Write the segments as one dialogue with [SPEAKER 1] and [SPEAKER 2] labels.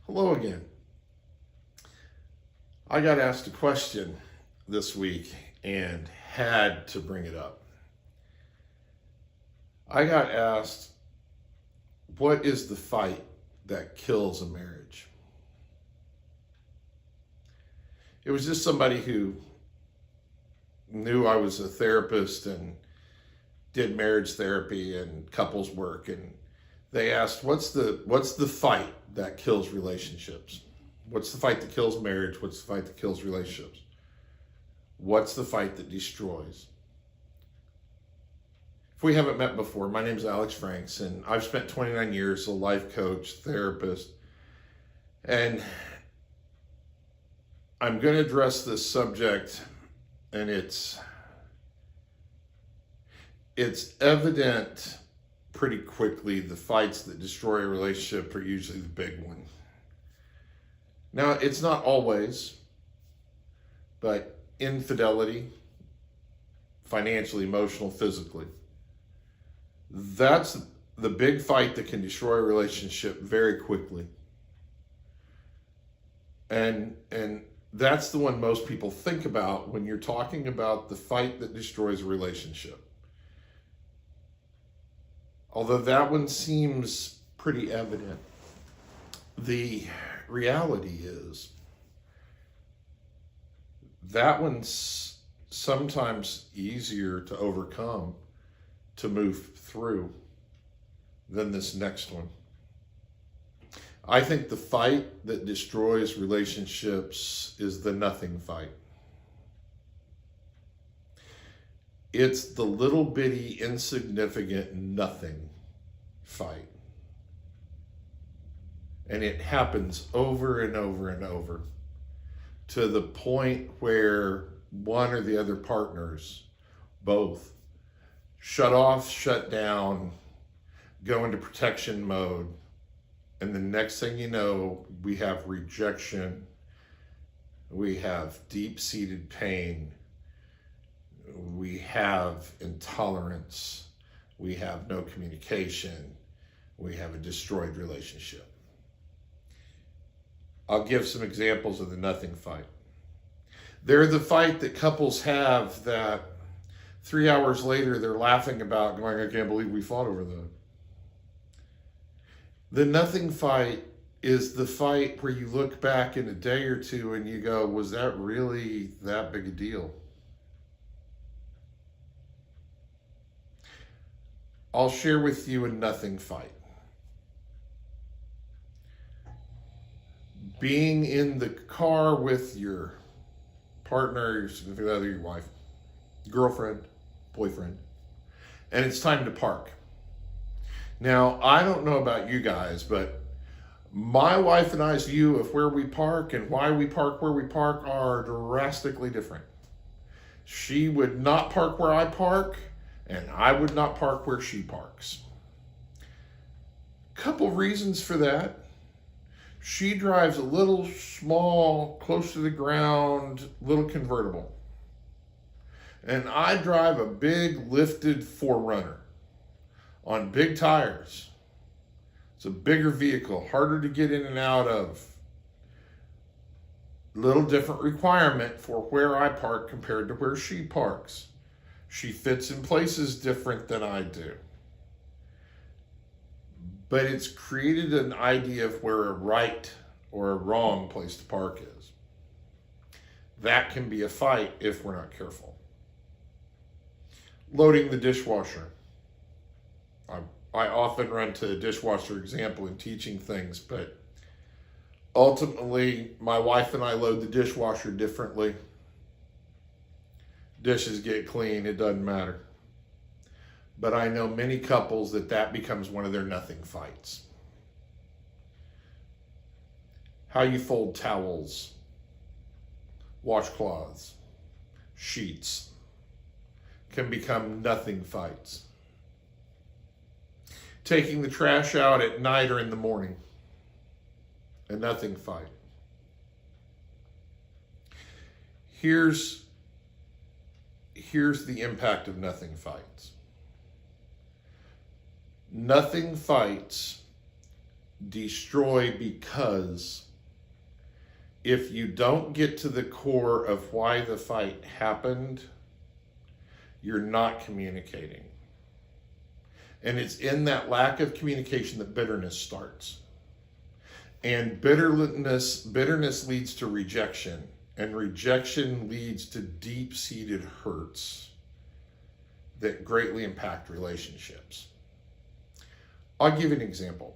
[SPEAKER 1] Hello again. I got asked a question this week and had to bring it up. I got asked, what is the fight that kills a marriage? It was just somebody who knew I was a therapist and did marriage therapy and couples work, and they asked, what's the fight that kills relationships? What's the fight that kills marriage? What's the fight that kills relationships? What's the fight that destroys? If we haven't met before, my name is Alex Franks, and I've spent 29 years as a life coach, therapist, and I'm going to address this subject, and it's evident pretty quickly. The fights that destroy a relationship are usually the big one. Now, it's not always, but infidelity, financially, emotional, physically, that's the big fight that can destroy a relationship very quickly. And that's the one most people think about when you're talking about the fight that destroys a relationship. Although that one seems pretty evident, the reality is that one's sometimes easier to overcome, to move through, than this next one. I think the fight that destroys relationships is the nothing fight. It's the little bitty, insignificant nothing fight. And it happens over and over and over to the point where one or the other partners both shut off, shut down, go into protection mode. And the next thing you know, we have rejection, we have deep-seated pain, we have intolerance, we have no communication, we have a destroyed relationship. I'll give some examples of the nothing fight. They're the fight that couples have that 3 hours later they're laughing about, going, I can't believe we fought over that. The nothing fight is the fight where you look back in a day or two and you go, was that really that big a deal? I'll share with you a nothing fight. Being in the car with your partner, your significant other, your wife, girlfriend, boyfriend, and it's time to park. Now, I don't know about you guys, but my wife and I's view of where we park and why we park where we park are drastically different. She would not park where I park, and I would not park where she parks. Couple reasons for that. She drives a little small, close to the ground, little convertible. And I drive a big lifted 4Runner on big tires. It's a bigger vehicle, harder to get in and out of. Little different requirement for where I park compared to where she parks. She fits in places different than I do. But it's created an idea of where a right or a wrong place to park is. That can be a fight if we're not careful. Loading the dishwasher. I often run to a dishwasher example in teaching things, but ultimately my wife and I load the dishwasher differently. Dishes get clean, it doesn't matter. But I know many couples that becomes one of their nothing fights. How you fold towels, washcloths, sheets can become nothing fights. Taking the trash out at night or in the morning, a nothing fight. Here's the impact of nothing fights. Nothing fights destroy because if you don't get to the core of why the fight happened, you're not communicating. And it's in that lack of communication that bitterness starts. And bitterness leads to rejection, and rejection leads to deep-seated hurts that greatly impact relationships. I'll give you an example.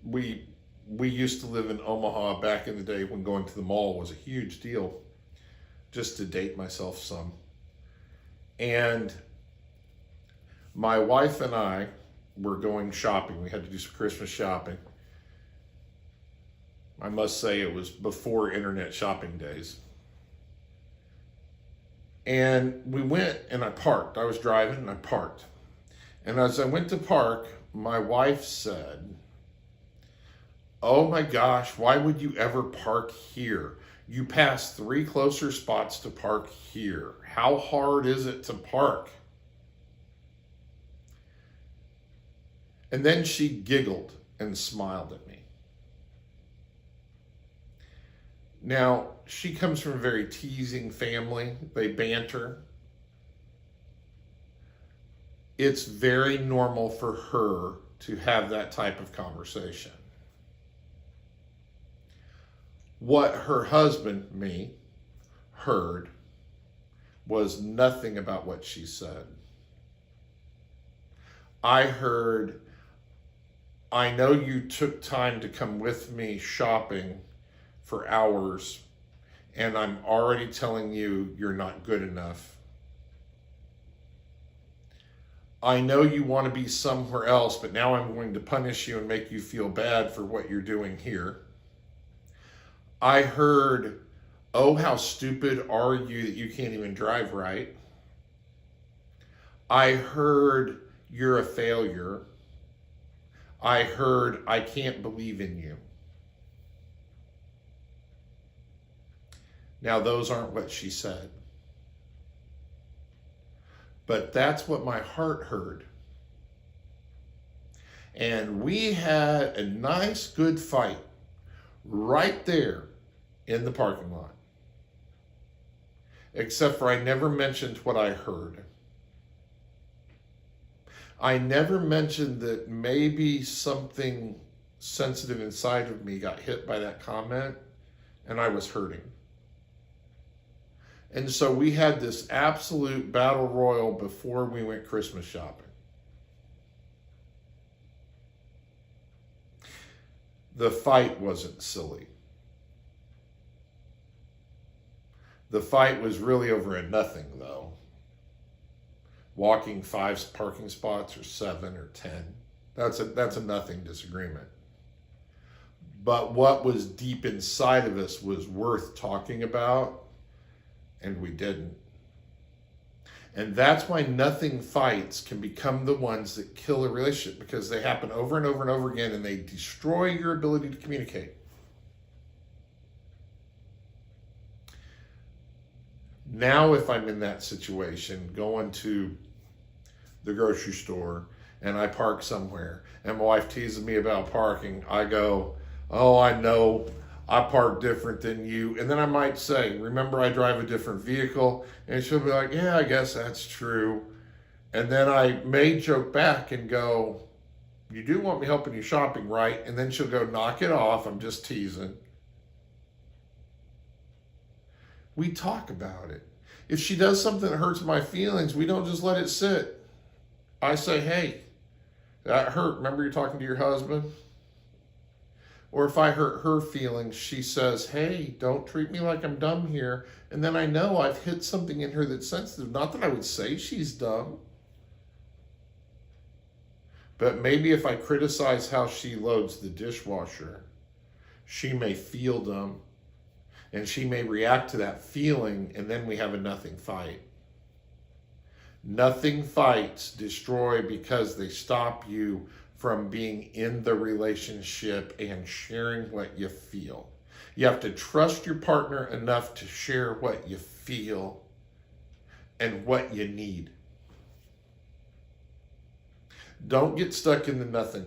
[SPEAKER 1] We used to live in Omaha back in the day when going to the mall was a huge deal, just to date myself some. And my wife and I were going shopping. We had to do some Christmas shopping. I must say it was before internet shopping days. And we went and I parked. I was driving and I parked. And as I went to park, my wife said, "Oh my gosh, why would you ever park here? You pass 3 closer spots to park here. How hard is it to park?" And then she giggled and smiled at me. Now, she comes from a very teasing family. They banter. It's very normal for her to have that type of conversation. What her husband, me, heard was nothing about what she said. I heard, "I know you took time to come with me shopping for hours, and I'm already telling you you're not good enough. I know you want to be somewhere else, but now I'm going to punish you and make you feel bad for what you're doing here." I heard, "Oh, how stupid are you that you can't even drive right?" I heard, "You're a failure." I heard, "I can't believe in you." Now, those aren't what she said. But that's what my heart heard. And we had a nice, good fight right there in the parking lot. Except for I never mentioned what I heard. I never mentioned that maybe something sensitive inside of me got hit by that comment and I was hurting. And so we had this absolute battle royal before we went Christmas shopping. The fight wasn't silly. The fight was really over a nothing, though. Walking 5 parking spots or 7 or 10. That's a nothing disagreement. But what was deep inside of us was worth talking about. And we didn't. And that's why nothing fights can become the ones that kill a relationship, because they happen over and over and over again and they destroy your ability to communicate. Now, if I'm in that situation, going to the grocery store and I park somewhere and my wife teases me about parking, I go, "Oh, I know. I park different than you." And then I might say, "Remember, I drive a different vehicle." And she'll be like, "Yeah, I guess that's true." And then I may joke back and go, "You do want me helping you shopping, right?" And then she'll go, "Knock it off. I'm just teasing." We talk about it. If she does something that hurts my feelings, we don't just let it sit. I say, "Hey, that hurt. Remember you're talking to your husband?" Or if I hurt her feelings, she says, "Hey, don't treat me like I'm dumb here." And then I know I've hit something in her that's sensitive. Not that I would say she's dumb. But maybe if I criticize how she loads the dishwasher, she may feel dumb. And she may react to that feeling, and then we have a nothing fight. Nothing fights destroy because they stop you from being in the relationship and sharing what you feel. You have to trust your partner enough to share what you feel and what you need. Don't get stuck in the nothing.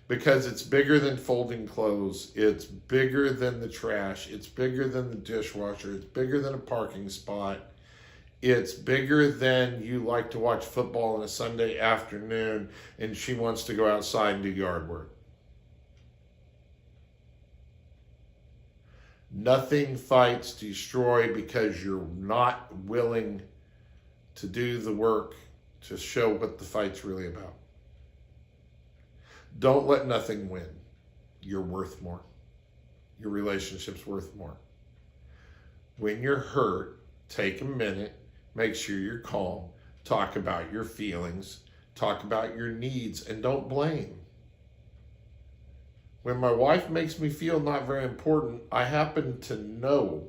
[SPEAKER 1] Because it's bigger than folding clothes. It's bigger than the trash. It's bigger than the dishwasher. It's bigger than a parking spot. It's bigger than you like to watch football on a Sunday afternoon and she wants to go outside and do yard work. Nothing fights destroy because you're not willing to do the work to show what the fight's really about. Don't let nothing win. You're worth more. Your relationship's worth more. When you're hurt, take a minute, make sure you're calm, talk about your feelings, talk about your needs, and don't blame. When my wife makes me feel not very important, I happen to know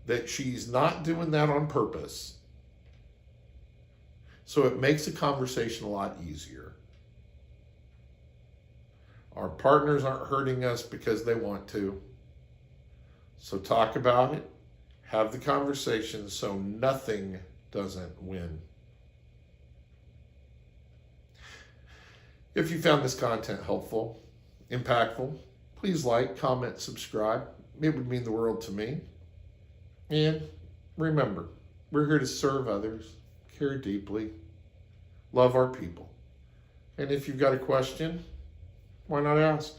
[SPEAKER 1] that she's not doing that on purpose. So it makes the conversation a lot easier. Our partners aren't hurting us because they want to. So talk about it, have the conversation so nothing doesn't win. If you found this content helpful, impactful, please like, comment, subscribe. It would mean the world to me. And remember, we're here to serve others, care deeply, love our people. And if you've got a question, why not ask?